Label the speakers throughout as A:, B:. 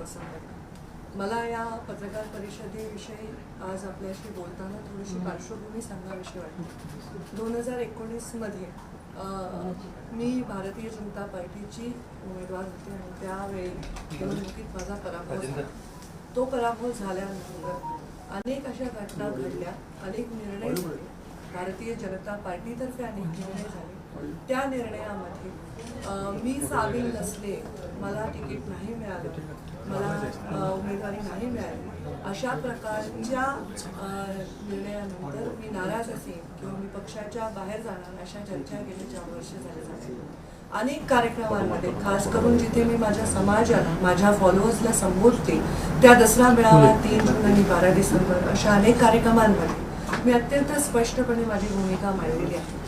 A: पसंत आहे. मला या पत्रकार परिषदेविषयी आज आपल्याशी बोलताना थोडीशी पार्श्वभूमी सांगावीशी वाटते. 2019मध्ये मी भारतीय जनता पार्टीची उमेदवार होते आणि त्यावेळी निवडणुकीत माझा पराभव झाला. तो पराभव झाल्यानंतर अनेक अशा घटना घडल्या, अनेक निर्णय झाले. भारतीय जनता पार्टीतर्फे अनेक निर्णय झाले. त्या निर्णयामध्ये मी सामील नसले, मला तिकीट नाही मिळालं, मला उमेदवारी नाही मिळाली, अशा प्रकारच्या निर्णयानंतर मी नाराज असेल किंवा मी पक्षाच्या बाहेर जाणार अशा चर्चा गेले 4 वर्ष झाले. अनेक कार्यक्रमांमध्ये, खास करून जिथे मी माझ्या समाजाला, माझ्या फॉलोअर्सला संबोधते, त्या दसरा मेळावा 3 जून आणि 12 डिसेंबर अशा अनेक कार्यक्रमांमध्ये मी अत्यंत स्पष्टपणे माझी भूमिका मांडलेली आहे.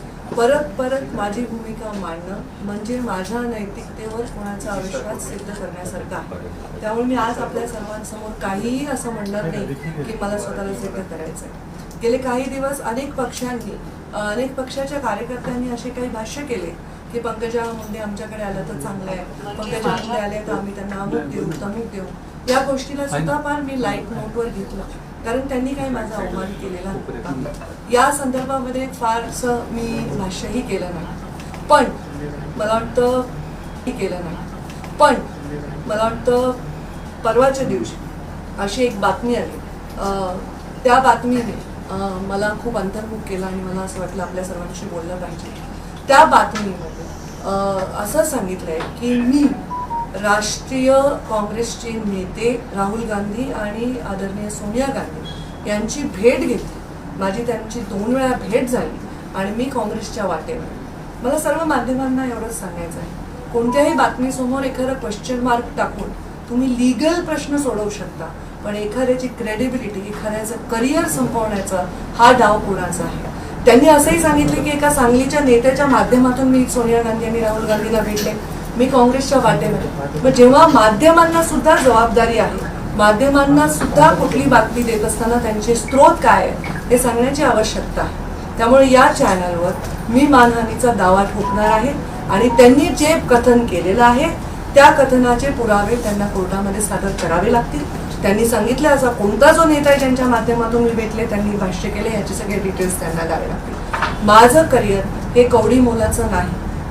A: परत माझी भूमिका मांडणं म्हणजे माझ्या नैतिकतेवर कोणाचा अविश्वास सिद्ध करण्यासारखा आहे. त्यामुळे मी आज आपल्या सर्वांसमोर काहीही असं म्हणणार नाही की मला स्वतःला सिद्ध करायचं आहे. गेले काही दिवस अनेक पक्षाच्या कार्यकर्त्यांनी असे काही भाष्य केले की पंकजा मुंडे आमच्याकडे आलं तर चांगलं आहे, पंकजा मुंडे आले तर आम्ही त्यांना अमुक देऊ तमुक देऊ. या गोष्टीला सुद्धा फार मी लाईट नोटवर घेतलं, कारण त्यांनी काही माझा अवमान केलेला नव्हता. या संदर्भामध्ये फारसं मी भाष्यही केलं नाही. पण मला वाटतं परवाच्या दिवशी अशी एक बातमी आली. त्या बातमीने मला खूप अंतर्मुख केलं आणि मला असं वाटलं आपल्या सर्वांशी बोललं पाहिजे. त्या बातमीमध्ये असं सांगितलंय की मी राष्ट्रीय काँग्रेसचे नेते राहुल गांधी आणि आदरणीय सोनिया गांधी यांची भेट घेतली. माझी त्यांची 2 वेळा भेट झाली आणि मी काँग्रेसच्या वाटेवर. मला सर्व माध्यमांना एवढंच सांगायचं आहे, कोणत्याही बातमीसमोर एखादा क्वेश्चन मार्क टाकून तुम्ही लीगल प्रश्न सोडवू शकता, पण एखाद्याची क्रेडिबिलिटी, एखाद्याचं करिअर संपवण्याचा हा डाव कोणाचा आहे. त्यांनी असंही सांगितले की एका सांगलीच्या नेत्याच्या माध्यमातून मी सोनिया गांधी आणि राहुल गांधीला भेटले, मी काँग्रेसच्या वाटेवर. मग जेव्हा माध्यमांना सुद्धा जबाबदारी आहे, माध्यमांना सुद्धा कुठली बातमी देत असताना त्यांचे स्रोत काय आहे हे सांगण्याची आवश्यकता आहे. त्यामुळे या चॅनलवर मी मानहानीचा दावा ठोकणार आहे आणि त्यांनी जे कथन केलेलं आहे त्या कथनाचे पुरावे त्यांना कोर्टामध्ये सादर करावे लागतील. त्यांनी सांगितलं असा कोणता जो नेता आहे ज्यांच्या माध्यमातून मी भेटले, त्यांनी भाष्य केले, याचे सगळे डिटेल्स त्यांना द्यावे लागतील. माझं करिअर हे कवडी मोलाचं नाही.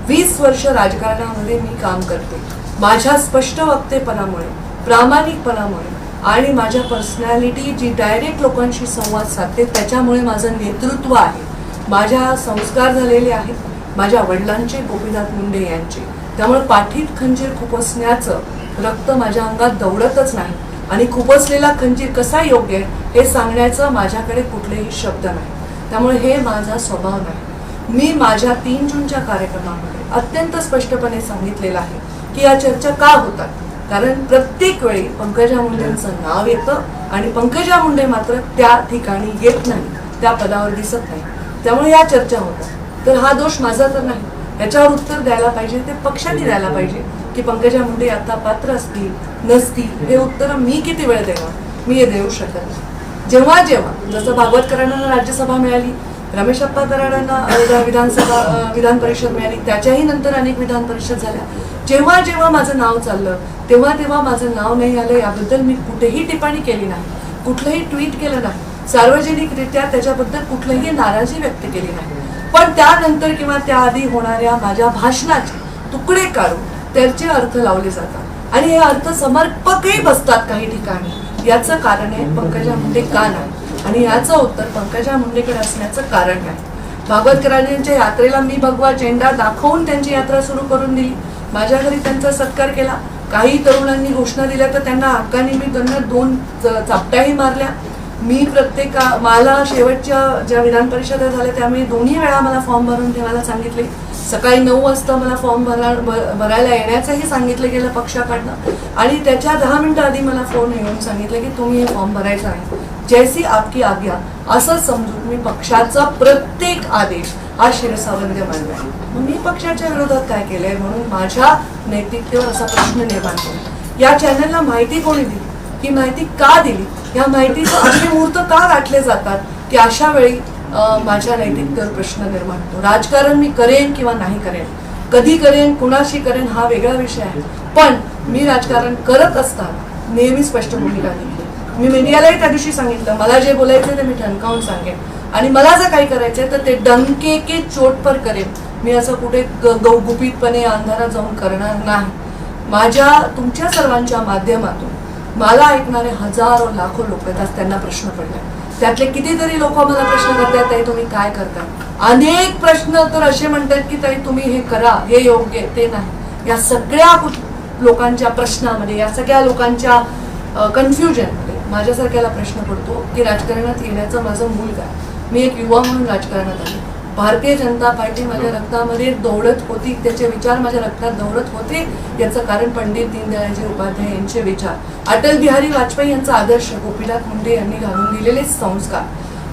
A: 20 वर्ष राजकारणामध्ये मी काम करते. माझ्या स्पष्ट वक्तेपणामुळे, प्रामाणिकपणामुळे आणि माझ्या पर्सनॅलिटी जी डायरेक्ट लोकांशी संवाद साधते त्याच्यामुळे माझं नेतृत्व आहे. माझ्या संस्कार झालेले आहेत माझ्या वडिलांचे, गोपीनाथ मुंडे यांचे. त्यामुळे पाठीत खंजीर खुपसण्याचं रक्त माझ्या अंगात दौडतच नाही आणि खुपसलेला खंजीर कसा योग्य आहे हे सांगण्याचं माझ्याकडे कुठलेही शब्द नाही. त्यामुळे हे माझा स्वभाव नाही. मी माझ्या 3 जूनच्या कार्यक्रमामध्ये अत्यंत स्पष्टपणे सांगितलेलं आहे की या चर्चा का होतात, कारण प्रत्येक वेळी पंकजा मुंडेंचं नाव येतं आणि पंकजा मुंडे मात्र त्या ठिकाणी येत नाही, त्या पदावर दिसत नाही. त्यामुळे या चर्चा होतात. तर हा दोष माझा तर नाही. याच्यावर उत्तर द्यायला पाहिजे ते पक्षाने द्यायला पाहिजे की पंकजा मुंडे आता पात्र असतील नसतील हे उत्तर मी किती वेळ देणार, मी हे देऊ शकत नाही. जेव्हा जसं भागवतकरांना राज्यसभा मिळाली, रमेश अप्पा कराडांना विधान परिषद मिळाली, त्याच्याही नंतर अनेक विधान परिषद झाल्या. जेव्हा माझं नाव चाललं तेव्हा माझं नाव नाही आलं याबद्दल मी कुठेही टिप्पणी केली नाही, कुठलंही ट्विट केलं नाही, सार्वजनिकरित्या त्याच्याबद्दल कुठलीही नाराजी व्यक्त केली नाही. पण त्यानंतर किंवा त्याआधी होणाऱ्या माझ्या भाषणाचे तुकडे काढून त्याचे अर्थ लावले जातात आणि हे अर्थ समर्पकही बसतात काही ठिकाणी. याचं कारण आहे पंकजा मुंडे का नाही, आणि याचं उत्तर पंकजा मुंडेकडे असण्याचं कारण नाही. भागवतकरांच्या यात्रेला मी भगवा झेंडा दाखवून त्यांची यात्रा सुरू करून दिली. माझ्या घरी त्यांचा सत्कार केला. काही तरुणांनी घोषणा दिल्या तर त्यांना हक्काने मी त्यांना 2 चापट्याही मारल्या. मी मला शेवटच्या ज्या विधान परिषदा झाल्या त्यामुळे 2ही वेळा मला फॉर्म भरून ठेवायला सांगितले. सकाळी 9 वाजता मला फॉर्म भरायला येण्याचंही सांगितलं गेलं पक्षाकडनं आणि त्याच्या 10 मिनिटं आधी मला फोन येऊन सांगितलं की तुम्ही हे फॉर्म भरायचं आहे, जैसी आपकी आज्ञा असं समजून मी पक्षाचा प्रत्येक आदेश हा शिरसावंद्य मानला. मग मी पक्षाच्या विरोधात काय केलंय म्हणून माझ्या नैतिकतेवर असा प्रश्न निर्माण केला. या चॅनलला माहिती कोणी दिली, ही माहिती का दिली, या माहितीचं असे मुहूर्त का गाठले जातात की अशा वेळी माझ्या नैतिकतेवर प्रश्न निर्माण होतो. राजकारण मी करेन किंवा नाही करेन, कधी करेन, कुणाशी करेन हा वेगळा विषय आहे, पण मी राजकारण करत असताना नेहमी स्पष्ट भूमिका घेतली. मी मीडियालाही त्या दिवशी सांगितलं, मला जे बोलायचं ते मी ठणकावून सांगेन आणि मला जर काही करायचंय तर ते डंके के चोट पर करेन. मी असं कुठे गुपितपणे अंधारात जाऊन करणार नाही. माझ्या तुमच्या सर्वांच्या माध्यमातून मला ऐकणारे हजारो लाखो लोक आहेत. आज त्यांना प्रश्न पडले, त्यातले कितीतरी लोक मला प्रश्न करतात, ताई तुम्ही काय करताय. अनेक प्रश्न तर असे म्हणतात की ताई तुम्ही हे करा, हे योग्य ते नाही. या सगळ्या लोकांच्या प्रश्नामध्ये, या सगळ्या लोकांच्या कन्फ्युजनमध्ये माझ्यासारख्याला प्रश्न पडतो की राजकारणात येण्याचं माझं मूल काय. मी एक युवा म्हणून राजकारणात आले. भारतीय जनता पार्टी माझ्या रक्तामध्ये दौडत होती, त्याचे विचार माझ्या रक्तात दौडत होते. याचं कारण पंडित दीनदयाळजी उपाध्याय यांचे विचार, अटल बिहारी वाजपेयी यांचा आदर्श, गोपीनाथ मुंडे यांनी घालून दिलेले संस्कार.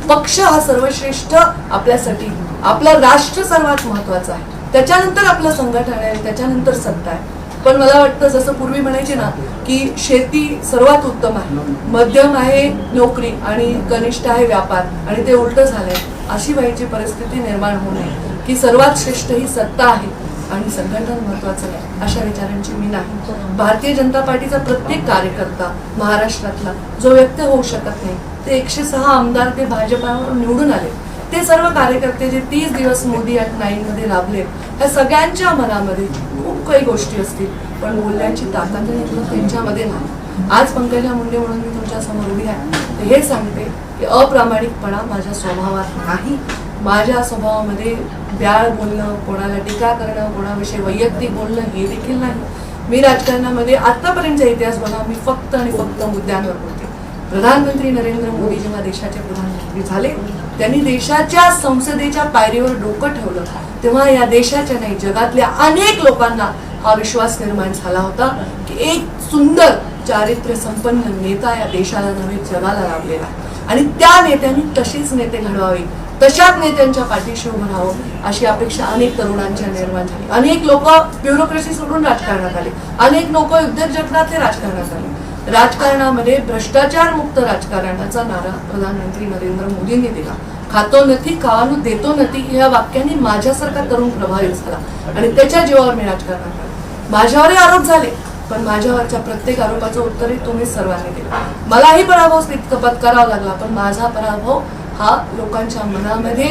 A: पक्ष हा सर्वश्रेष्ठ आपल्यासाठी, आपलं राष्ट्र सर्वात महत्वाचं आहे, त्याच्यानंतर आपलं संघटन आहे, त्याच्यानंतर सत्ता आहे. पण मला वाटतं जसं पूर्वी म्हणायचे ना की शेती सर्वात उत्तम आहे, मध्यम आहे नोकरी आणि कनिष्ठ आहे व्यापार, आणि ते उलट झालंय. अशी व्हायची परिस्थिती निर्माण होऊ नये की सर्वात श्रेष्ठ ही सत्ता आहे आणि संघटन महत्वाचं नाही, अशा विचारांची मी नाही. भारतीय जनता पार्टीचा प्रत्येक कार्यकर्ता महाराष्ट्रातला जो व्यक्त होऊ शकत नाही, ते 106 आमदार ते भाजपावर निवडून आले, ते सर्व कार्यकर्ते जे 30 दिवस मोदी ॲट 9 मध्ये राबले, ह्या सगळ्यांच्या मनामध्ये खूप काही गोष्टी असतील, पण बोलण्याची ताकद त्यांच्यामध्ये नाही. आज पंकजा मुंडे म्हणून मी तुमच्या समोर उभी आहे, हे सांगते की अप्रामाणिकपणा माझ्या स्वभावात नाही. माझ्या स्वभावामध्ये ब्याळ बोलणं, कोणाला टीका करणं, कोणाविषयी वैयक्तिक बोलणं हे देखील नाही. मी राजकारणामध्ये आतापर्यंतचा इतिहास बघा, मी फक्त आणि फक्त मुद्द्यांवर बोलते. प्रधानमंत्री नरेंद्र मोदी जेव्हा देशाचे प्रधानमंत्री झाले, त्यांनी देशाच्या संसदेच्या पायरीवर डोकं ठेवलं, तेव्हा या देशाच्या नाही जगातल्या अनेक लोकांना हा विश्वास निर्माण झाला होता की एक सुंदर चारित्र्य संपन्न नेता या देशाला नव्हे जगाला लाभलेला आहे. आणि त्या नेत्यांनी तशीच नेते घडवावी, तशाच नेत्यांच्या पाठीशी उभं राहावं अशी अपेक्षा अनेक तरुणांच्या निर्माण झाली. अनेक लोक ब्युरोक्रेसी सोडून राजकारणात आले, अनेक लोक उद्योग जगतातले राजकारणात आले. राजकारणामध्ये भ्रष्टाचार मुक्त राजकारणाचा नारा प्रधानमंत्री नरेंद्र मोदींनी दिला. खातो नथी खावानो देतो नथी या वाक्यांनी माझ्यासारखा तरुण प्रभावित झाला आणि त्याच्या जीवावर मी राजकारणात आले. माझ्यावरही आरोप झाले, पण माझ्यावरच्या प्रत्येक आरोपाचं उत्तरही तुम्ही सर्वांनी दिलं. मलाही पराभव पत्करावा लागला, पण माझा पराभव हा लोकांच्या मनामध्ये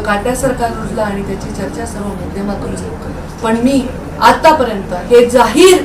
A: काट्यासारखा रुजला आणि त्याची चर्चा सर्व माध्यमातून झाली. पण मी आतापर्यंत हे जाहीर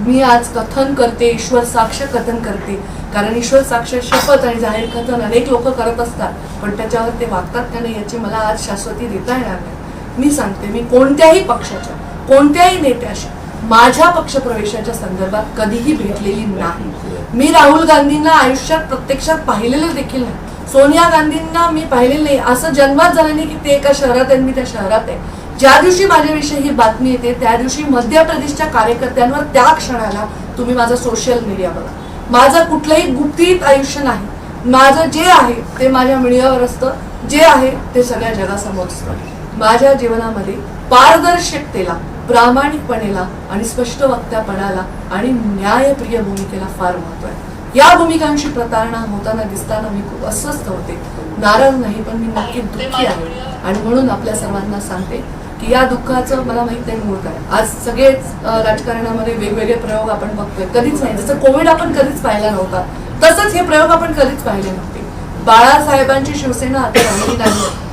A: मी आज कथन करते, ईश्वर साक्ष कथन करते, कारण ईश्वर साक्ष शपथ आणि जाहीर कथन अनेक लोक करत असतात, पण त्याच्यावर ते वागतात का नाही याची मला आज शाश्वती देता येणार नाही. मी सांगते, मी कोणत्याही पक्षाच्या कोणत्याही नेत्याशी माझ्या पक्षप्रवेशाच्या संदर्भात कधीही भेटलेली नाही. मी राहुल गांधींना आयुष्यात प्रत्यक्षात पाहिलेलं देखील नाही. सोनिया गांधींना मी पाहिलेलं नाही. असं जन्मात झालं नाही की ते एका शहरात आहे, मी त्या शहरात आहे. ज्या दिवशी माझ्याविषयी ही बातमी येते त्या दिवशी मध्य प्रदेशच्या कार्यकर्त्यांवर त्या क्षणाला तुम्ही माझं सोशल मीडिया बघा. माझं कुठलंही गुपित आयुष्य नाही. माझं जे आहे ते माझ्या मीडियावर असतं, जे आहे ते सगळ्या जगासमोर असतं. माझ्या जीवनामध्ये पारदर्शकतेला, प्रामाणिकपणेला आणि स्पष्ट वक्त्यापणाला आणि न्यायप्रिय भूमिकेला फार महत्व आहे. या भूमिकांशी प्रतारणा होताना दिसताना मी खूप अस्वस्थ होते, नाराज नाही, पण मी नक्की दुःखी आहे. आणि म्हणून आपल्या सर्वांना सांगते की या दुःखाचं मला माहित नाही मूळ काय. आज सगळेच राजकारणामध्ये वेगवेगळे प्रयोग आपण बघतोय, कधीच नाही. जसं कोविड आपण कधीच पाहिला नव्हता, तसंच हे प्रयोग आपण कधीच पाहिले नव्हते. बाळासाहेबांची शिवसेना आता राहिली नाही,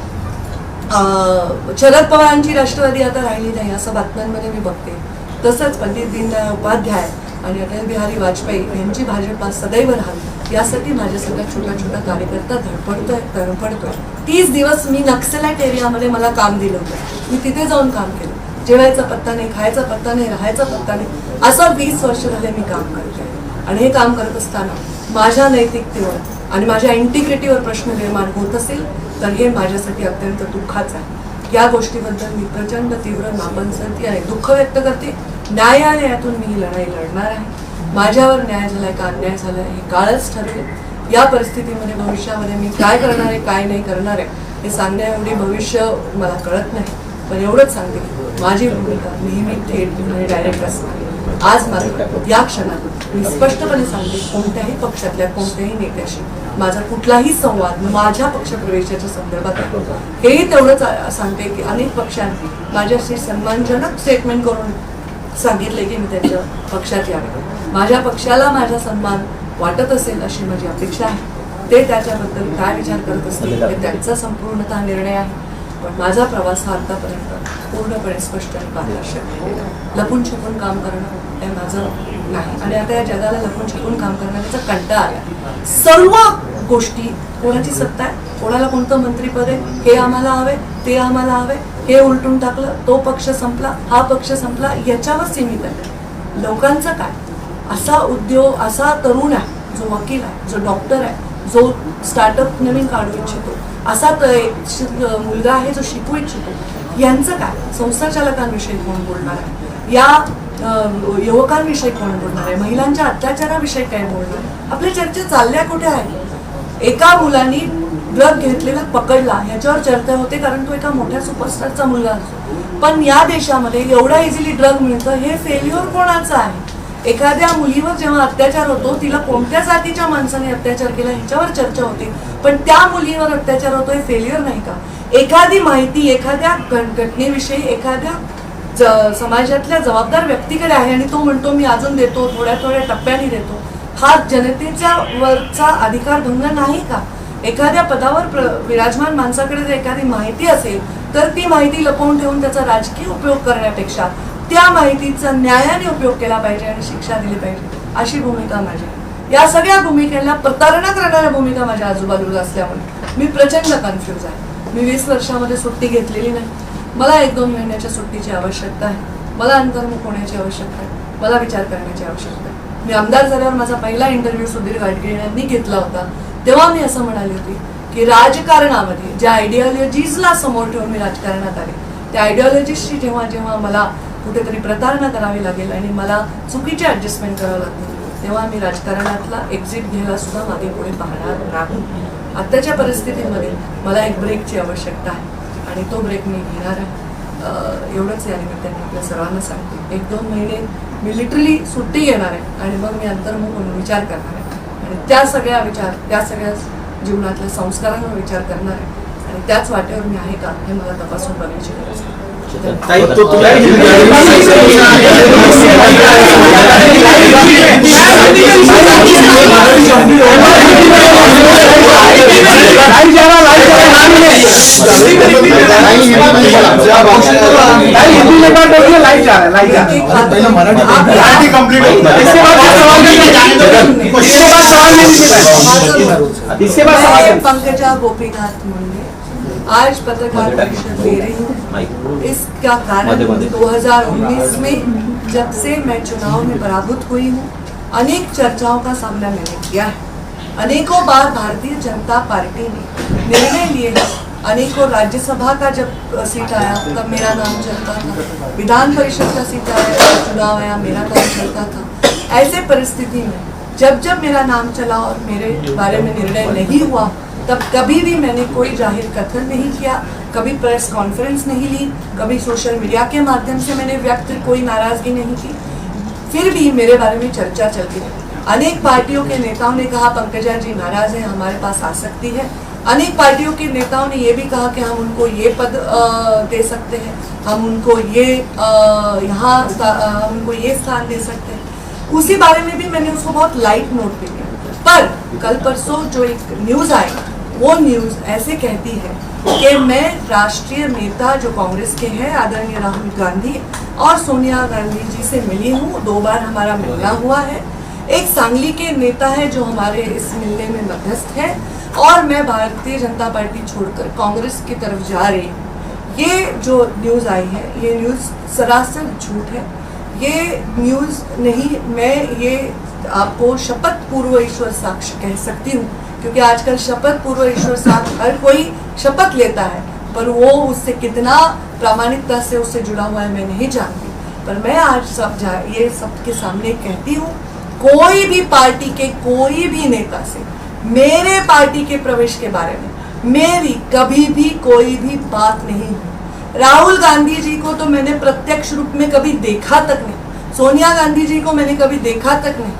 A: शरद पवारांची राष्ट्रवादी आता राहिली नाही, असं बातम्यांमध्ये मी बघते. तसंच पंडित दीनदयाळ उपाध्याय आणि अटल बिहारी वाजपेयी यांची भाजपा सदैव राहावी यासाठी माझ्यासगळ्या छोटा छोटा कार्यकर्ता धडपडतोय. 30 दिवस मी नक्सलाइट एरियामध्ये मला काम दिलं होतं, मी तिथे जाऊन काम केलं. जेवायचा पत्ता नाही, खायचा पत्ता नाही, राहायचा पत्ता नाही, असं 20 वर्ष झाले मी काम करते. आणि हे काम करत असताना माझ्या नैतिकतेवर आणि माझ्या इंटिग्रिटीवर प्रश्न निर्माण होत असेल तर हे माझ्यासाठी अत्यंत दुःखाचं आहे. या गोष्टीबद्दल मी प्रचंड तीव्र नापसंती आणि दुःख व्यक्त करते. न्यायालयातून मी ही लढाई लढणार आहे. माझ्यावर न्याय झालाय का अन्याय झालाय हे काळच ठरवेल. या परिस्थितीमध्ये भविष्यामध्ये मी काय करणार आहे, काय नाही करणार आहे हे सांगण्याएवढी भविष्य मला कळत नाही. पण एवढंच सांगते, माझी भूमिका नेहमी थेट आणि डायरेक्ट असणार. आज मला या क्षणात मी स्पष्टपणे सांगते, कोणत्याही पक्षातल्या कोणत्याही नेत्याशी माझा कुठलाही संवाद माझ्या पक्षप्रवेशाच्या संदर्भात हेही तेवढंच सांगते की अनेक पक्षांनी माझ्याशी सन्मानजनक स्टेटमेंट करून सांगितले की मी त्यांच्या पक्षात यावे. माझ्या पक्षाला माझा सन्मान वाटत असेल अशी माझी अपेक्षा आहे. ते त्याच्याबद्दल काय विचार करत असतील हे त्यांचा संपूर्णतः निर्णय आहे. पण माझा प्रवास हा आतापर्यंत पूर्णपणे स्पष्ट आणि पारदर्शक. लपून छपून काम करणं हे माझं नाही आणि आता या जगाला लपून छपून काम करण्याचा कंटाळा आला. सर्व गोष्टी कोणाची सत्ता आहे, कोणाला कोणतं मंत्रीपद आहे, हे आम्हाला हवे, ते आम्हाला हवे, हे उलटून टाकलं, तो पक्ष संपला, हा पक्ष संपला, याच्यावर सीमित आहे. लोकांचं काय? असा उद्योग, असा तरुण आहे जो वकील आहे, जो डॉक्टर आहे, जो स्टार्टअप नवीन काढू इच्छितो, असा मुलगा आहे जो शिकू इच्छितो, यांचं काय? संस्था चालकांविषयी कोण बोलणार आहे? या युवकांविषयी कोण बोलणार आहे? महिलांच्या अत्याचाराविषयी काय बोलणार? आपल्या चर्चा चालल्या कुठे आहे? एका मुलाने ड्रग घेतलेला पकडला ह्याच्यावर चर्चा होते कारण तो एका मोठ्या सुपरस्टारचा मुलगा असतो. पण या देशामध्ये एवढा इझिली ड्रग मिळतं हे फेल्युअर कोणाचं आहे? एखाद्या मुलीवर जेव्हा अत्याचार होतो तिला कोणत्या जातीच्या माणसाने अत्याचार केला ह्याच्यावर चर्चा होते, पण त्या मुलीवर अत्याचार होतो हे फेल्युअर नाही का? एखादी माहिती एखाद्या घटनेविषयी एखाद्या समाजातल्या जबाबदार व्यक्तीकडे आहे आणि तो म्हणतो मी अजून देतो, थोड्या थोड्या टप्प्याने देतो, हा जनतेच्या वरचा अधिकार भंग नाही का? एखाद्या पदावर विराजमान माणसाकडे जर एखादी माहिती असेल तर ती माहिती लपवून ठेवून त्याचा राजकीय उपयोग करण्यापेक्षा त्या माहितीचा न्यायाने उपयोग केला पाहिजे आणि शिक्षा दिली पाहिजे, अशी भूमिका माझी. या सगळ्या भूमिकेला प्रतारणा करणाऱ्या भूमिका माझ्या आजूबाजूला असल्यामुळे मी प्रचंड कन्फ्यूज आहे. मी 20 वर्षामध्ये सुट्टी घेतलेली नाही. मला 1-2 महिन्याच्या सुट्टीची आवश्यकता आहे. मला अंतर्मुख होण्याची आवश्यकता आहे. मला विचार करण्याची आवश्यकता आहे. मी आमदार झाल्यावर माझा पहिला इंटरव्ह्यू सुधीर गाडगीळ यांनी घेतला होता. तेव्हा मी असं म्हणाली होती की राजकारणामध्ये ज्या आयडिओलॉजीजला समोर ठेवून मी राजकारणात आले, त्या आयडिओलॉजीजची जेव्हा जेव्हा मला कुठेतरी प्रतारणा करावी लागेल आणि मला चुकीचे ॲडजस्टमेंट करावं लागतील, तेव्हा मी राजकारणातला एक्झिट घ्यायला सुद्धा मागे पुढे पाहणार नाही. आत्ताच्या परिस्थितीमध्ये मला एक ब्रेकची आवश्यकता आहे आणि तो ब्रेक मी घेणार आहे. एवढंच या निमित्ताने आपल्या सर्वांना सांगते. 1-2 महिने मी लिटरली सुट्टी घेणार आहे आणि मग मी अंतर्मुख होऊन विचार करणार आहे आणि त्या सगळ्या जीवनातल्या संस्कारांवर विचार करणार आहे आणि त्याच वाटेवर मी आहे का हे मला तपासून बघायची गरज आहे. पंकजा गोपीनाथ मुंडे आज पत्रकार परिषद दे रही हूँ. इसका कारण 2019 में जब से मैं चुनाव में पराभूत हुई हूँ, अनेक चर्चाओं का सामना मैंने किया है. अनेकों बार भारतीय जनता पार्टी ने निर्णय लिए हैं. अनेकों राज्यसभा का जब सीट आया तब मेरा नाम चलता था, विधान परिषद का सीट आया, चुनाव आया, मेरा नाम चलता था. ऐसे परिस्थिति में जब जब मेरा नाम चला और मेरे बारे में निर्णय नहीं हुआ, तब कभी भी मैंने कोई जाहिर कथन नहीं किया, कभी प्रेस कॉन्फ्रेंस नहीं ली, कभी सोशल मीडिया के माध्यम से मैंने व्यक्त कोई नाराजगी नहीं की. फिर भी मेरे बारे में चर्चा चलती रही. अनेक पार्टियों के नेताओं ने कहा पंकजा जी नाराज हैं, हमारे पास आ सकती है. अनेक पार्टियों के नेताओं ने ये भी कहा कि हम उनको ये पद दे सकते हैं, हम उनको ये हम उनको ये स्थान दे सकते हैं. उसी बारे में भी मैंने उसको बहुत लाइट नोट पे लिया. पर कल परसों जो एक न्यूज़ आई, वो न्यूज़ ऐसे कहती है कि मैं राष्ट्रीय नेता जो कांग्रेस के हैं आदरणीय राहुल गांधी और सोनिया गांधी जी से मिली हूँ. 2 बार हमारा मिलना हुआ है. एक सांगली के नेता है जो हमारे इस मिलने में मध्यस्थ है और मैं भारतीय जनता पार्टी छोड़कर कांग्रेस की तरफ जा रही हूँ. ये जो न्यूज़ आई है ये न्यूज़ सरासर झूठ है. ये न्यूज़ नहीं, मैं ये आपको शपथ पूर्व ईश्वर साक्ष्य कह सकती हूँ, क्योंकि आजकल शपथ पूर्व ईश्वर साक्ष्य हर कोई शपथ लेता है, पर वो उससे कितना प्रामाणिकता से उससे जुड़ा हुआ है मैं नहीं जानती. पर मैं आज ये सबके सामने कहती हूँ, कोई भी पार्टी के कोई भी नेता से मेरे पार्टी के प्रवेश के बारे में मेरी कभी भी कोई भी बात नहीं हुई. राहुल गांधी जी को तो मैंने प्रत्यक्ष रूप में कभी देखा तक नहीं, सोनिया गांधी जी को मैंने कभी देखा तक नहीं.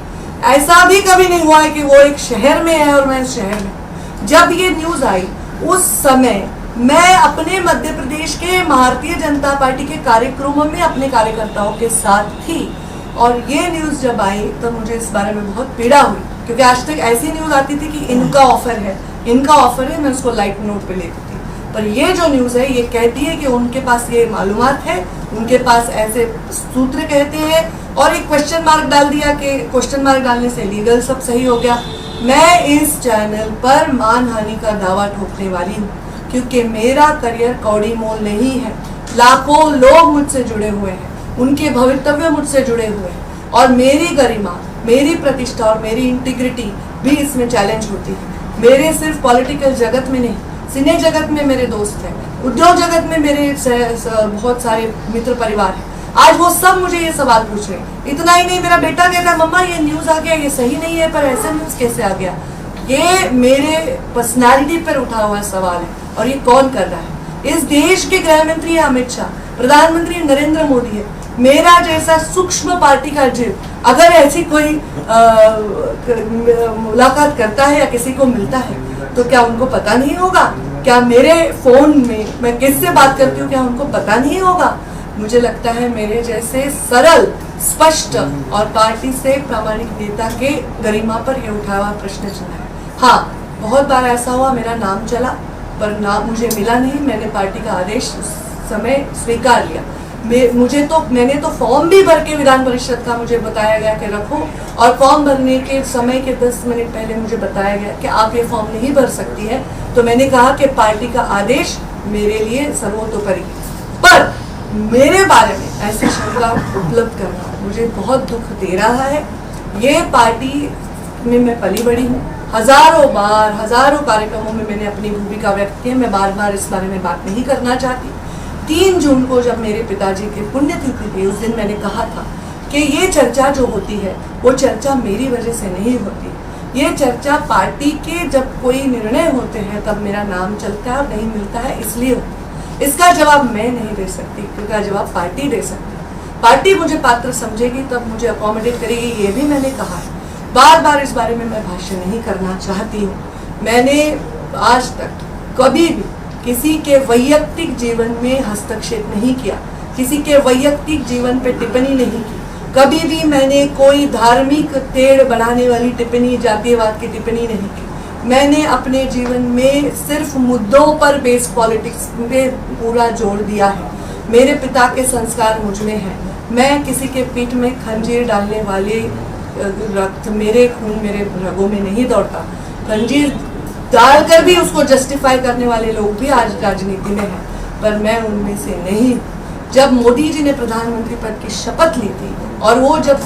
A: ऐसा भी कभी नहीं हुआ है कि वो एक शहर में है और मैं इस शहर में. जब ये न्यूज़ आई उस समय मैं अपने मध्य प्रदेश के भारतीय जनता पार्टी के कार्यक्रमों में अपने कार्यकर्ताओं के साथ थी. और ये न्यूज़ जब आई तो मुझे इस बारे में बहुत पीड़ा हुई, क्योंकि आज तक ऐसी न्यूज़ आती थी कि इनका ऑफर है, मैं उसको लाइट नोट पे लेती थी। पर ये जो न्यूज़ है ये कहती है कि उनके पास ये मालूमात है, उनके पास ऐसे सूत्र कहते हैं, और एक क्वेश्चन मार्क डाल दिया कि क्वेश्चन मार्क डालने से लीगल सब सही हो गया। मैं इस चैनल पर मानहानि का दावा ठोकने वाली हूँ, क्योंकि मेरा करियर कौड़ी मोल नहीं है। लाखों लोग मुझसे जुड़े हुए हैं, उनके भवितव्य मुझसे जुड़े हुए हैं, और मेरी गरिमा, मेरी प्रतिष्ठा और मेरी इंटीग्रिटी भी इसमें चैलेंज होती है। मेरे सिर्फ पॉलिटिकल जगत में नहीं, सिने जगत में मेरे दोस्त हैं, उद्योग जगत में मेरे बहुत सारे मित्र परिवार हैं। आज वो सब मुझे ये सवाल पूछ रहे हैं। इतना ही नहीं, मेरा बेटा कहता है मम्मा ये न्यूज़ आ गया, ये सही नहीं है, पर ऐसा न्यूज़ कैसे आ गया। ये मेरे पर्सनालिटी पर उठा हुआ सवाल है, और ये कौन कर रहा है। इस देश के गृह मंत्री अमित शाह, प्रधानमंत्री नरेंद्र मोदी है। मेरा जैसा सूक्ष्म पार्टी का जीव अगर ऐसी कोई मुलाकात करता है या किसी को मिलता है, तो क्या उनको पता नहीं होगा? क्या मेरे फोन में मैं किससे बात करती हूँ, क्या उनको पता नहीं होगा? मुझे लगता है मेरे जैसे सरल, स्पष्ट और पार्टी से प्रामाणिक नेता के गरिमा पर यह उठा हुआ प्रश्न चिन्ह है। हाँ, बहुत बार ऐसा हुआ मेरा नाम चला, पर नाम मुझे मिला नहीं। मैंने पार्टी का आदेश उस समय स्वीकार लिया। मैंने तो फॉर्म भी भर के विधान परिषद का मुझे बताया गया कि रखो, और फॉर्म भरने के समय के 10 मिनट पहले मुझे बताया गया कि आप ये फॉर्म नहीं भर सकती है। तो मैंने कहा कि पार्टी का आदेश मेरे लिए सर्वोतोपरि, पर मेरे बारे में ऐसी शंका उपलब्ध करना मुझे बहुत दुख दे रहा है। ये पार्टी में मैं पली बड़ी हूँ, हजारों कार्यक्रमों में मैंने अपनी भूमिका व्यक्त की है। मैं बार बार इस बारे में बात नहीं करना चाहती। 3 जून को जब मेरे पिताजी की पुण्यतिथि थी, उस दिन मैंने कहा था कि ये चर्चा जो होती है वो चर्चा मेरी वजह से नहीं होती। ये चर्चा पार्टी के जब कोई निर्णय होते हैं तब मेरा नाम चलता है और नहीं मिलता है, इसलिए होता है। इसका जवाब मैं नहीं दे सकती, इसका जवाब पार्टी दे सकती है। पार्टी मुझे पात्र समझेगी तब मुझे अकोमोडेट करेगी, ये भी मैंने कहा है। बार बार इस बारे में मैं भाष्य नहीं करना चाहती हूँ। मैंने आज तक कभी भी किसी के वैयक्तिक जीवन में हस्तक्षेप नहीं किया, किसी के वैयक्तिक जीवन पे टिप्पणी नहीं की। कभी भी मैंने कोई धार्मिक टेढ़ बढ़ाने वाली टिप्पणी, जातीयवाद की टिप्पणी नहीं की। मैंने अपने जीवन में सिर्फ मुद्दों पर बेस्ड पॉलिटिक्स पे पूरा जोर दिया है। मेरे पिता के संस्कार मुझ में हैं। मैं किसी के पीठ में खंजीर डालने वाले रक्त, मेरे खून मेरे रगों में नहीं दौड़ता। खंजीर डालकर भी उसको जस्टिफाई करने वाले लोग भी आज राजनीति में हैं, पर मैं उनमें से नहीं। जब मोदी जी ने प्रधानमंत्री पद की शपथ ली थी और वो जब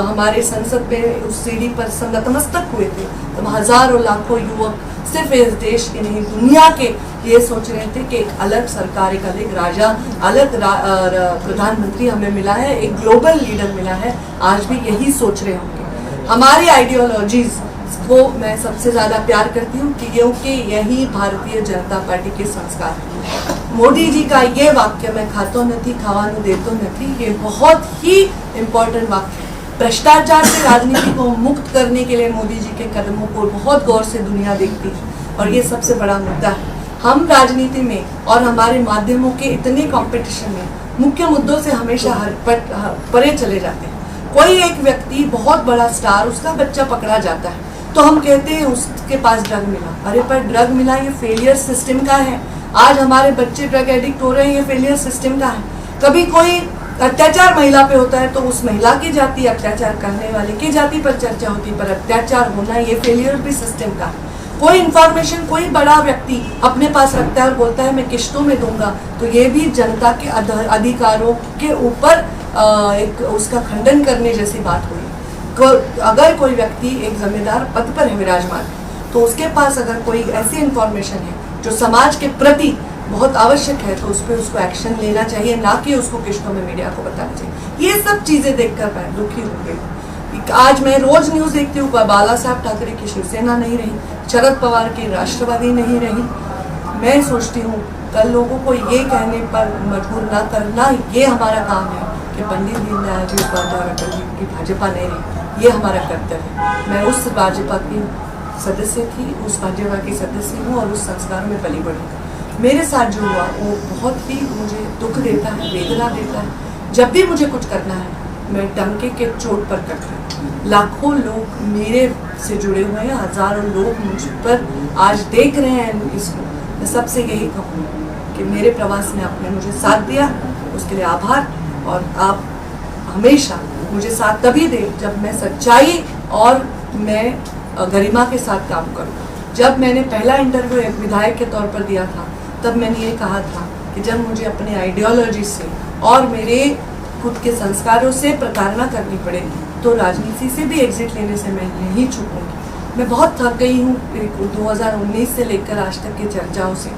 A: हमारे संसद में उस सीढ़ी पर नतमस्तक हुए थे, तो हजारों लाखों युवक सिर्फ इस देश के नहीं दुनिया के ये सोच रहे थे कि एक अलग सरकार, एक अलग राजा, अलग प्रधानमंत्री हमें मिला है, एक ग्लोबल लीडर मिला है। आज भी यही सोच रहे होंगे। हमारी आइडियोलॉजीज को मैं सबसे ज़्यादा प्यार करती हूँ क्योंकि यही भारतीय जनता पार्टी के संस्कार है। मोदी जी का ये वाक्य, मैं खातो नहीं खावानू देतो नहीं, ये बहुत ही इम्पोर्टेंट वाक्य है। भ्रष्टाचार से राजनीति को मुक्त करने के लिए मोदी जी के कदमों को बहुत गौर से दुनिया देखती है, और ये सबसे बड़ा मुद्दा है। हम राजनीति में और हमारे माध्यमों के इतने कंपटीशन में मुख्य मुद्दों से हमेशा परे चले जाते हैं। कोई एक व्यक्ति बहुत बड़ा स्टार, उसका बच्चा पकड़ा जाता है तो हम कहते हैं उसके पास ड्रग मिला। अरे पर ड्रग मिला ये फेलियर सिस्टम का है। आज हमारे बच्चे ड्रग एडिक्ट हो रहे हैं, ये फेलियर सिस्टम का है। कभी कोई अत्याचार महिला पे होता है तो उस महिला की जाति, अत्याचार करने वाले की जाति पर चर्चा होती है, पर अत्याचार होना ये फेलियर भी सिस्टम का है। कोई इंफॉर्मेशन कोई बड़ा व्यक्ति अपने पास रखता है और बोलता है मैं किश्तों में दूंगा, तो ये भी जनता के अधिकारों के ऊपर एक उसका खंडन करने जैसी बात हुई। अगर कोई व्यक्ति एक जिम्मेदार पद पर है विराजमान, तो उसके पास अगर कोई ऐसी इंफॉर्मेशन है जो समाज के प्रति बहुत आवश्यक है, तो उस पर उसको एक्शन लेना चाहिए, ना कि उसको किश्तों में मीडिया को बताना चाहिए। ये सब चीज़ें देखकर मैं दुखी हो गई। आज मैं रोज न्यूज़ देखती हूँ, बाला साहब ठाकरे की शिवसेना नहीं रही, शरद पवार की राष्ट्रवादी नहीं रही। मैं सोचती हूँ कल लोगों को ये कहने पर मजबूर ना करना ये हमारा काम है कि पंडित दीनदयाल जी उपाध्याय और अटल जी की भाजपा नहीं रही, ये हमारा कर्तव्य है। मैं उस भाजपा की सदस्य थी, उस भाजपा की सदस्य हूँ और उस संस्कार में पली बढ़ी। मेरे साथ जो हुआ वो बहुत ही मुझे दुख देता है, वेदना देता है। जब भी मुझे कुछ करना है मैं डंके के चोट पर कट रही। लाखों लोग मेरे से जुड़े हुए हैं, हजारों लोग मुझ पर आज देख रहे हैं इसको। मैं सबसे यही कहूँ कि मेरे प्रवास में आपने मुझे साथ दिया, उसके लिए आभार। और आप हमेशा मुझे साथ तभी दे जब मैं सच्चाई और मैं गरिमा के साथ काम करूँ। जब मैंने पहला इंटरव्यू एक विधायक के तौर पर दिया था, तब मैंने ये कहा था कि जब मुझे अपने आइडियोलॉजी से और मेरे खुद के संस्कारों से प्रताड़ना करनी पड़े तो राजनीति से भी एग्जिट लेने से मैं नहीं चूकूंगी। मैं बहुत थक गई हूँ 2019 से लेकर आज तक की चर्चाओं से।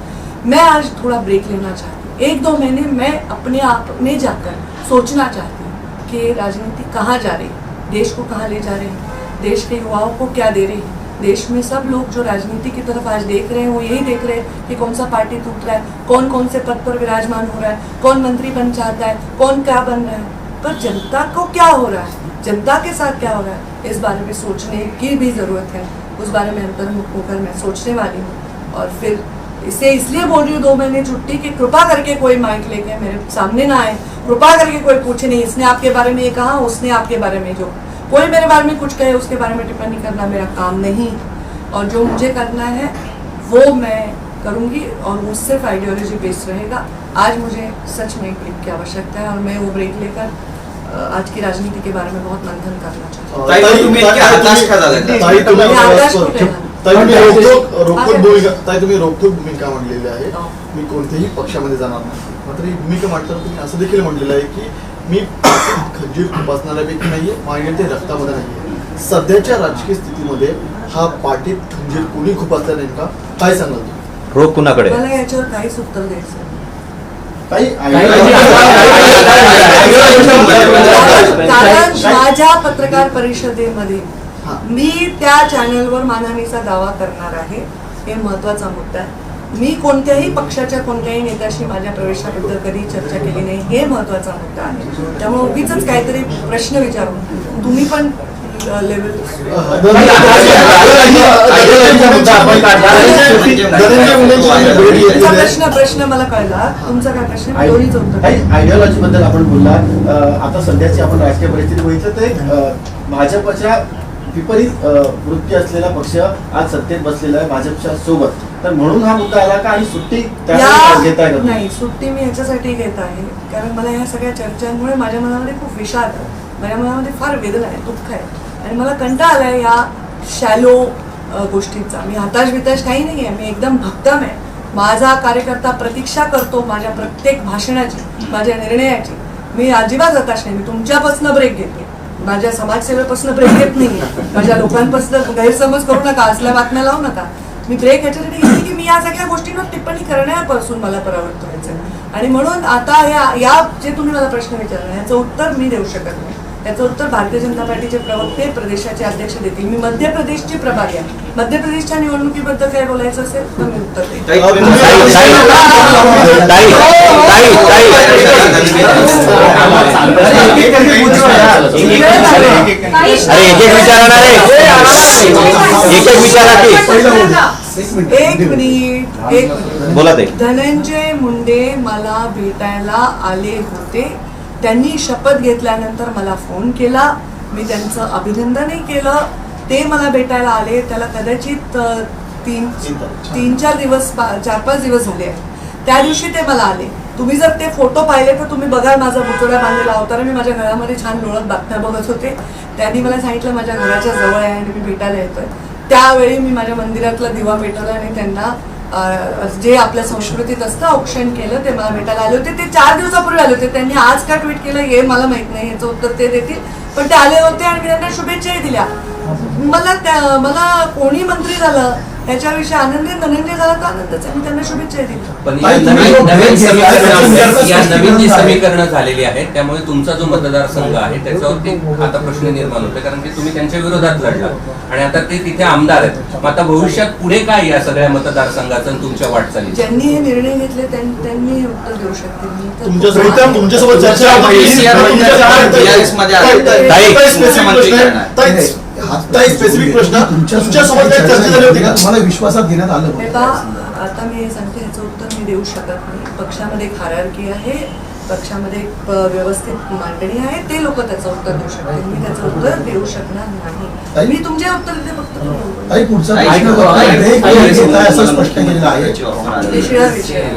A: मैं आज थोड़ा ब्रेक लेना चाहती हूँ, 1-2 महीने मैं अपने आप में जाकर सोचना चाहती हूँ कि राजनीति कहाँ जा रही है, देश को कहाँ ले जा रही है, देश के युवाओं को क्या दे रही है। देश में सब लोग जो राजनीति की तरफ आज देख रहे हैं वो यही देख रहे हैं कि कौन सा पार्टी टूट रहा है, कौन कौन से पद पर विराजमान हो रहा है, कौन मंत्री बन चाहता है, कौन क्या बन रहा है। पर जनता को क्या हो रहा है, जनता के साथ क्या हो रहा है, इस बारे में सोचने की भी ज़रूरत है। उस बारे में अंतर्मुख होकर मैं सोचने वाली हूँ। और फिर इसे इसलिए बोल रही हूँ 2 महीने छुट्टी कि कृपा करके कोई माइक लेके मेरे सामने ना आए, कृपा करके कोई पूछे नहीं इसने आपके बारे में ये कहा, उसने आपके बारे में जो कोई मेरे बारे में कुछ कहे उसके बारे में टिप्पणी करना मेरा काम नहीं। और जो मुझे करना है वो मैं करूँगी और वो सिर्फ आइडियोलॉजी बेस्ड रहेगा। आज मुझे सच में एक ब्रेक की आवश्यकता है और मैं वो ब्रेक लेकर आज की राजनीति के बारे में बहुत मंथन करना चाहती हूँ।
B: तुम्ही रोखोक भूमिका मांडलेली आहे, मी कोणत्याही पक्षामध्ये जाणार नाही. मात्र ही भूमिका मांडताना तुम्ही असं देखील म्हटलेलं आहे की मी खंजीर खुपसणाऱ्यापैकी नाहीये, माझ्या ते रक्तामध्ये नाहीये. सध्याच्या राजकीय स्थितीमध्ये हा पाठीत खंजीर कोणी खुपसला नेमका काय सांगाल तुम्ही?
C: रोग कुणाकडे?
A: मला याच्यावर काहीच उत्तर द्यायचं नाही. कारण माझ्या पत्रकार परिषदेमध्ये मी त्या चॅनलवर मानहानीचा दावा करणार आहे, हे महत्वाचा मुद्दा आहे. मी कोणत्याही पक्षाच्या कोणत्याही नेत्याशी माझ्या प्रवेशाबद्दल कधी चर्चा केली नाही, हे महत्वाचा मुद्दा आहे. त्यामुळे उगीच काहीतरी प्रश्न विचारून तुम्ही पण प्रश्न मला कळला, तुमचा काय प्रश्न दोन्हीच उत्तर.
D: आयडियोलॉजी बद्दल आपण बोलला. आता सध्याची आपण राजकीय परिस्थिती बघितलं तर भाजपच्या विपरीत वृत्ती असलेला पक्ष आज सत्तेत बसलेला आहे भाजपच्या सोबत. तर म्हणून हा मुद्दा आला का आणि सुट्टी घेताय का?
A: नाही, सुट्टी मी याच्यासाठी घेत आहे कारण मला ह्या सगळ्या चर्चांमुळे माझ्या मनामध्ये खूप विषाद आहे, माझ्या मनामध्ये फार वेदना आहे, दुःख आहे आणि मला कंटाळा आलाय या शॅलो गोष्टींचा. मी हताश काही नाही आहे, मी एकदम भक्कम आहे. माझा कार्यकर्ता प्रतीक्षा करतो माझ्या प्रत्येक भाषणाची, माझ्या निर्णयाची. मी अजिबात हताश नाही. मी तुमच्यापासून ब्रेक घेते, माझ्या समाजसेवेपासून ब्रेक घेत नाही, माझ्या लोकांपासून गैरसमज करू नका, असल्या बातम्या लावू नका. मी ब्रेक ह्याच्यासाठी घेतली की मी या सगळ्या गोष्टींवर टिप्पणी करण्यापासून मला परावृत्त व्हायचं आणि म्हणून आता या जे तुम्ही मला प्रश्न विचारला याचं उत्तर मी देऊ शकत नाही. त्याचं उत्तर भारतीय जनता पार्टीचे प्रवक्ते प्रदेशाचे अध्यक्ष देतील. मी मध्य प्रदेशची प्रभारी आहे. मध्य प्रदेशच्या निवडणुकीबद्दल काय बोलायचं असेल तर मी उत्तर देईन. एक मिनिट
C: बोला ते.
A: धनंजय मुंडे मला भेटायला आले होते. त्यांनी शपथ घेतल्यानंतर मला फोन केला, मी त्यांचं अभिनंदनही केलं. ते मला भेटायला आले, त्याला कदाचित 3-4 दिवस 4-5 दिवस झाले आहेत. त्या दिवशी ते मला आले. तुम्ही जर ते फोटो पाहिले तर तुम्ही बघा माझा बुचोडा बांधलेला होता. मी माझ्या घरामध्ये छान लोळत बातम्या बघत होते. त्यांनी मला सांगितलं माझ्या घराच्या जवळ आहे आणि मी भेटायला येतोय. त्यावेळी मी माझ्या मंदिरातला दिवा पेटवला आणि त्यांना जे आपल्या संस्कृतीत असतं औक्षण केलं. ते मला भेटायला आले होते. ते 4 दिवसापूर्वी आले होते. त्यांनी आज का ट्विट केलं हे मला माहित नाही, याचं उत्तर ते देतील. पण ते आले होते आणि मी त्यांना शुभेच्छाही दिल्या. मला कोणी मंत्री झालं त्याच्याविषयी आनंदी धनंजय झाला तर आनंदच आहे. मी त्यांना शुभेच्छाही दिल्या.
E: पण या नवीन जी समीकरणं झालेली आहेत त्यामुळे तुमचा जो मतदारसंघ आहे त्याच्यावरती आता प्रश्न निर्माण होते कारण की तुम्ही त्यांच्या विरोधात लढला आणि आता ते तिथे आमदार आहेत. मग आता भविष्यात पुढे काय या सगळ्या मतदारसंघाचं आणि तुमच्या वाटचाली?
A: ज्यांनी हे निर्णय घेतले त्यांनी हे उत्तर देऊ शकतील.
B: तुमच्यासोबत चर्चा स्पेसिफिक प्रश्न तुमच्यासोबत चर्चा झाली होती का? तुम्हाला विश्वासात घेण्यात आलं?
A: आता मी हे सांगते, ह्याचं उत्तर मी देऊ शकत नाही. पक्षामध्ये एक हायरार्की आहे. पक्षामध्ये एक व्यवस्थित मांडणी आहे, ते लोक त्याचं उत्तर देऊ शकतील. मी त्याचं उत्तर देऊ शकणार नाही. मी तुमचे उत्तर देते फक्त.
C: ताई पुढचा प्रश्न ब्रेक घेताय असं स्पष्ट केलेलं आहे.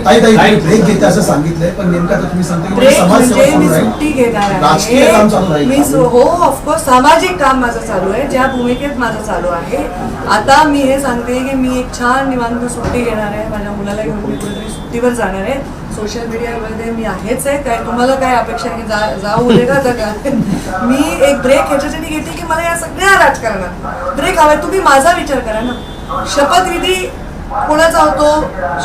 C: ताई ब्रेक घेते असं सांगितलंय, पण नेमका तर तुम्ही सांगता की
A: ब्रेक
C: समाजसेवा
A: म्हणजे मी
C: चालू राहील.
A: सुट्टी घेणार
C: राजकीय काम चालू
A: आहे.
C: राहील.
A: हो ऑफकोर्स सामाजिक काम माझं चालू आहे, ज्या भूमिकेत माझं चालू आहे. आता मी हे सांगते की मी एक छान निवांत सुट्टी घेणार आहे. माझ्या मुलाला घेऊन मी कुठेतरी सुट्टीवर जाणार आहे. सोशल मीडियामध्ये मी आहेच आहे. काय तुम्हाला काय अपेक्षा आहे की जाऊ दे का? मी एक ब्रेक ह्याच्यासाठी घेते की मला या सगळ्या राजकारणात ब्रेक हवाय. तुम्ही माझा विचार करा ना. शपथविधी कोणाचा होतो?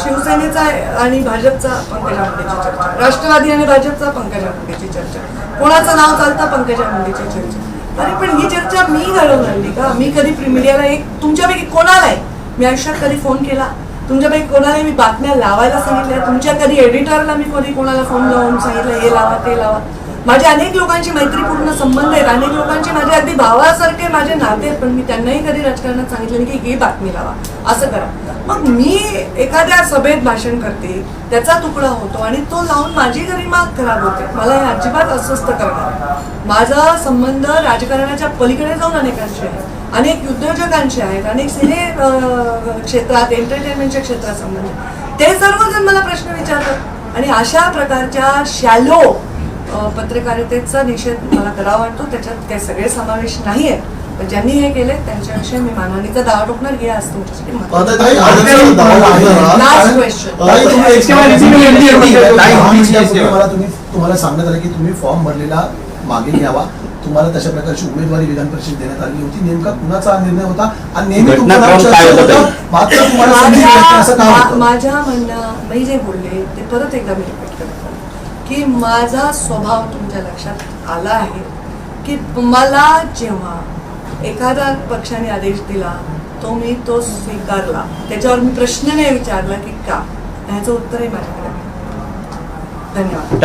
A: शिवसेनेचा आणि भाजपचा पंकजा मुंडेची चर्चा, राष्ट्रवादी आणि भाजपचा पंकजा मुंडेची चर्चा, कोणाचं नाव चालतं? पंकजा मुंडेची चर्चा. अरे पण ही चर्चा मी घडवून आणली का? मी कधी मीडियाला एक तुमच्यापैकी कोणाला आहे मी आयुष्यात कधी फोन केला? तुमच्यापैकी कोणाला मी बातम्या लावायला सांगितल्या? तुमच्या कधी एडिटरला मी कधी कोणाला फोन लावून सांगितलं हे लावा ते लावा? माझे अनेक लोकांची मैत्रीपूर्ण संबंध आहेत, अनेक लोकांचे माझे अगदी भावासारखे माझे नाते आहेत, पण मी त्यांनाही कधी राजकारणात सांगितलं नाही की ही बातमी लावा, असं करा. मग मी एखाद्या सभेत भाषण करते, त्याचा तुकडा होतो आणि तो लावून माझी गरिमा खराब होते. मला हे अजिबात अस्वस्थ करणार. माझा संबंध राजकारणाच्या पलीकडे जाऊन अनेकांशी आहे, अनेक उद्योजकांशी आहेत, अनेक सिने क्षेत्रात, एंटरटेनमेंटच्या क्षेत्रात संबंध. ते सर्वजण मला प्रश्न विचारतात आणि अशा प्रकारच्या शॅलो पत्रकारितेचा निषेध मला करावा वाटतो. त्याच्यात काही सगळे समावेश नाही आहेत, पण ज्यांनी हे केले त्यांच्याविषयी मी मानहानीचा दावा ठोकणार. हे आज तुमच्यासाठी लास्ट क्वेश्चन.
C: तुम्हाला सांगण्यात आलं की तुम्ही फॉर्म भरलेला मागे घ्यावा, तुम्हाला तशा प्रकारची उमेदवारी विधान परिषद देण्यात आली होती. नेमका कुणाचा निर्णय होता आणि नेहमी तुम्हाला मात्र तुम्हाला संधी मिळते असं का होतं?
A: माझ्या म्हणणं मी जे बोलले ते परत एकदा मी रिपीट करतो की माझा स्वभाव तुमच्या लक्षात आला आहे की मला जेव्हा एखादा पक्षाने आदेश दिला तो मी तो स्वीकारला. त्याच्यावर मी प्रश्न नाही विचारला की का, ह्याचं उत्तरही माझ्याकडे आहे. धन्यवाद.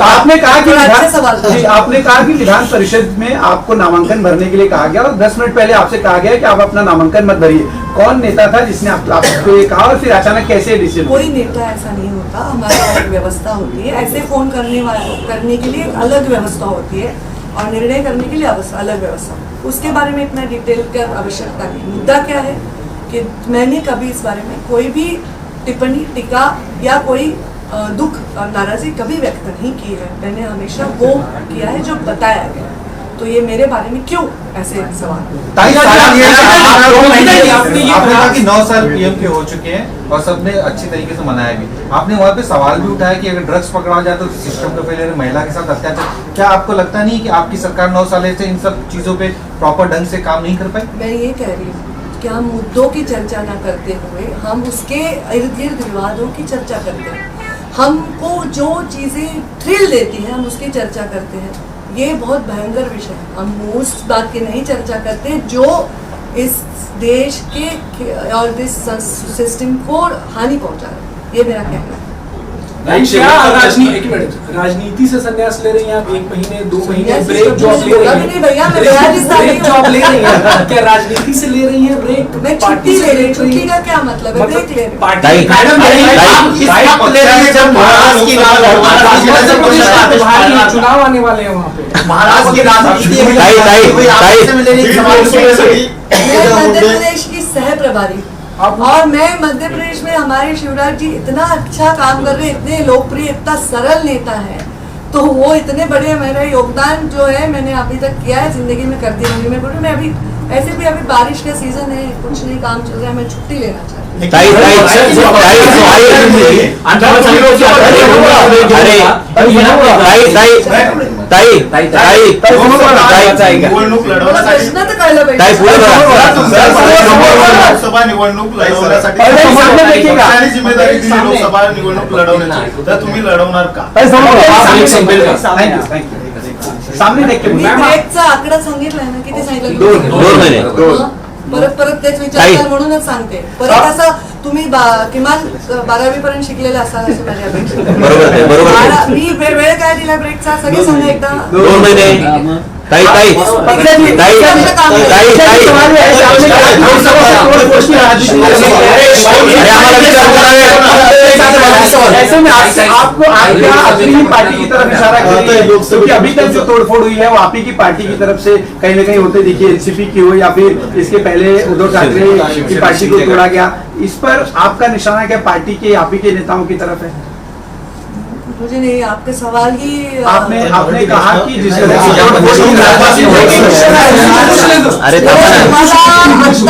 F: आपने कहा कि
A: अच्छे सवाल था।
F: आपने कहा कि विधान परिषद में आपको नामांकन भरने के लिए कहा गया और 10 मिनट पहले आपसे कहा गया कि आप अपना नामांकन मत भरिए. कौन नेता था जिसने आपको ये कहा और फिर अचानक कैसे डिसीजन?
A: कोई नेता ऐसा नहीं होता. हमारी एक व्यवस्था होती है. ऐसे फोन करने के लिए अलग व्यवस्था होती है और निर्णय करने के लिए अलग व्यवस्था. उसके बारे में इतना डिटेल की आवश्यकता नहीं. मुद्दा क्या है कि मैंने कभी इस बारे में कोई भी टिप्पणी, टीका या कोई दुख और नाराजगी कभी व्यक्त नहीं की है. मैंने हमेशा वो किया है जो बताया गया. तो ये मेरे बारे में क्यों ऐसे सवाल?
G: आपने कहा कि 9 साल पीएम के हो चुके हैं और सबने अच्छी तरीके से मनाया भी. आपने वहाँ पे सवाल भी उठाया कि अगर ड्रग्स पकड़ा जाए तो सिस्टम का फेलियर, महिला के साथ अत्याचार. क्या आपको लगता नहीं कि आपकी सरकार 9 साल से इन सब चीजों पे प्रॉपर ढंग से काम नहीं कर पाई?
A: मैं ये कह रही हूँ कि हम मुद्दों की चर्चा ना करते हुए हम उसके इर्द गिर्द विवादों की चर्चा करते हैं. हमको जो चीज़ें थ्रिल देती हैं हम उसकी चर्चा करते हैं. ये बहुत भयंकर विषय है. हम उस बात की नहीं चर्चा करते जो इस देश के और इस सिस्टम को हानि पहुंचा रहा है. ये मेरा कहना है.
H: राजनीति से संन्यास ले रही हैं आप? 1 महीने 2 महीने
A: संन्यास
H: ब्रेक जॉब ले
A: बोला
H: रही
A: भी नहीं
H: हैं?
A: भैया, मैं राजस्थान
H: ब्रेक जॉब ले रही हैं? क्या राजनीति से ले रही हैं ब्रेक?
A: मैं छुट्टी ले रही हूँ. छुट्टी का क्या मतलब है? ब्रेक ले रही हूँ.
E: ताई,
H: चुनाव आने वाले हैं वहाँ पे.
D: महाराष्ट्र की राजनीति
A: मैं मध्य प्रदेश की सह प्रभारी और मैं मध्य प्रदेश में हमारे शिवराज जी इतना अच्छा काम कर रहे हैं, इतने लोकप्रिय, इतना सरल नेता है. तो वो इतने बड़े मेरा योगदान जो है मैंने अभी तक किया है, जिंदगी में करती रहूंगी. मैं बोलूँ मैं अभी ऐसे भी अभी बारिश का सीजन है, कुछ नहीं काम चल रहा है, मैं छुट्टी लेना चाहती हूँ. प्रश्न तर कळलं
B: लोकसभा निवडणूक लढवण्यासाठी पक्षाने जिम्मेदारी दिली लोकसभा निवडणूक लढवण्याची, तर तुम्ही लढवणार का?
F: सामने देख के
A: मी
F: बोला.
A: ब्रेकचा आकडा सांगितलाय ना, किती सांगितलं?
E: 2 महिने.
A: परत तेच विचारतात म्हणूनच सांगते. परत असं तुम्ही किमान 12वी पर्यंत शिकलेले असाल अशी माझी अपेक्षा.
E: बरोबर आहे, बरोबर आहे.
A: मी वेळ काय दिला ब्रेकचा सगळे सांगा एकदा.
E: 2 महिने.
I: ताई ताई
F: पक्षाची-
I: ताई ताई ताई
F: सवाल है कि आपने कहा कि लोकसभा में तोड़फोड़ की राजनीति
I: अरे आम्हाला विचार करावे.
F: ऐसे में आपको आपका अपनी ही पार्टी की तरफ इशारा कर रही है क्योंकि अभी तक जो तोड़फोड़ हुई है वो आप ही की पार्टी की तरफ से कहीं ना कहीं होते देखिए एनसीपी की हो या फिर इसके पहले उद्धव ठाकरे की पार्टी को तोड़ा गया. इस पर आपका निशाना क्या पार्टी के आप ही के नेताओं की तरफ है?
A: मुझे नहीं, आपके सवाल ही
F: आपने कहा कि जिस तरह से
I: अरे थांबा ना.
A: मला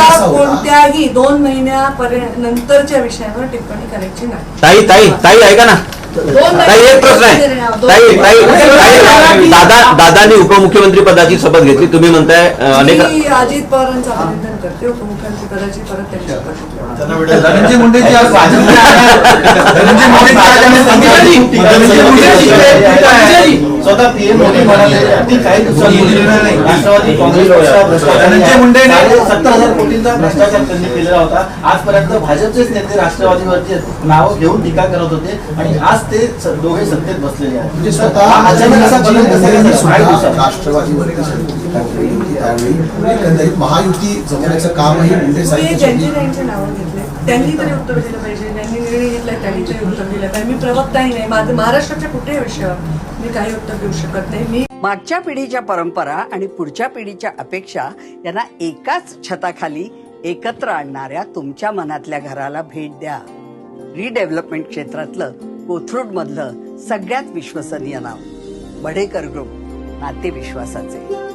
A: आता कोणत्याही 2 महिन्यानंतरच्या विषयावर टिप्पणी करायची नाही.
I: ताई ताई ताई ऐका ना.
A: 2
I: ताई एक प्रश्न आहे. ताई ताई दादांनी उपमुख्यमंत्री पदाची शपथ घेतली. तुम्ही म्हणताय अनेक
A: मी अजित पवारांचं अभिनंदन करते. उपमुख्यमंत्री पदाची परत त्यांची शपथ घेतली.
B: त्यांना भेटायला
G: धनंजय मुंडे जी आज भाजप में आए हैं. धनंजय मुंडे जी आज हमें धनंजय मुंडे जी
D: स्वतः पीएम मोदी म्हणाले अगदी काही दिवसांपूर्वी राष्ट्रवादी काँग्रेस पक्ष भ्रष्टाचार
G: धनंजय मुंडेने
D: 70,000 कोटींचा भ्रष्टाचार त्यांनी केलेला होता. आजपर्यंत भाजपचेच नेते राष्ट्रवादीवरती नावं घेऊन टीका करत होते आणि आज ते दोघे सत्तेत बसलेले आहेत.
C: म्हणजे स्वतः
D: अचानक असा बदल कसा काय झाला? काय
C: सुद्धा
D: दिवसात?
C: राष्ट्रवादीवरती टीका केली होती. त्यावेळी एकंदरीत महायुती जमवण्याचं कामही मुंडे
A: तुम्ही
C: साहेब
A: ज्यांची त्यांची नावं घेतले त्यांनी तरी उत्तर दिलं पाहिजे. ज्यांनी निर्णय घेतलाय त्यांनी तरी उत्तर दिलं पाहिजे. मी प्रवक्ताही नाही. महाराष्ट्राच्या कुठेही विषयावर मी काही उत्तर देऊ शकत नाही. मी
J: मागच्या पिढीच्या परंपरा आणि पुढच्या पिढीच्या अपेक्षा यांना एकाच छताखाली एकत्र आणणाऱ्या तुमच्या मनातल्या घराला भेट द्या. रिडेव्हलपमेंट क्षेत्रातलं कोथरूड मधलं सगळ्यात विश्वसनीय नाव बढेकर ग्रुप, नाते विश्वासाचे.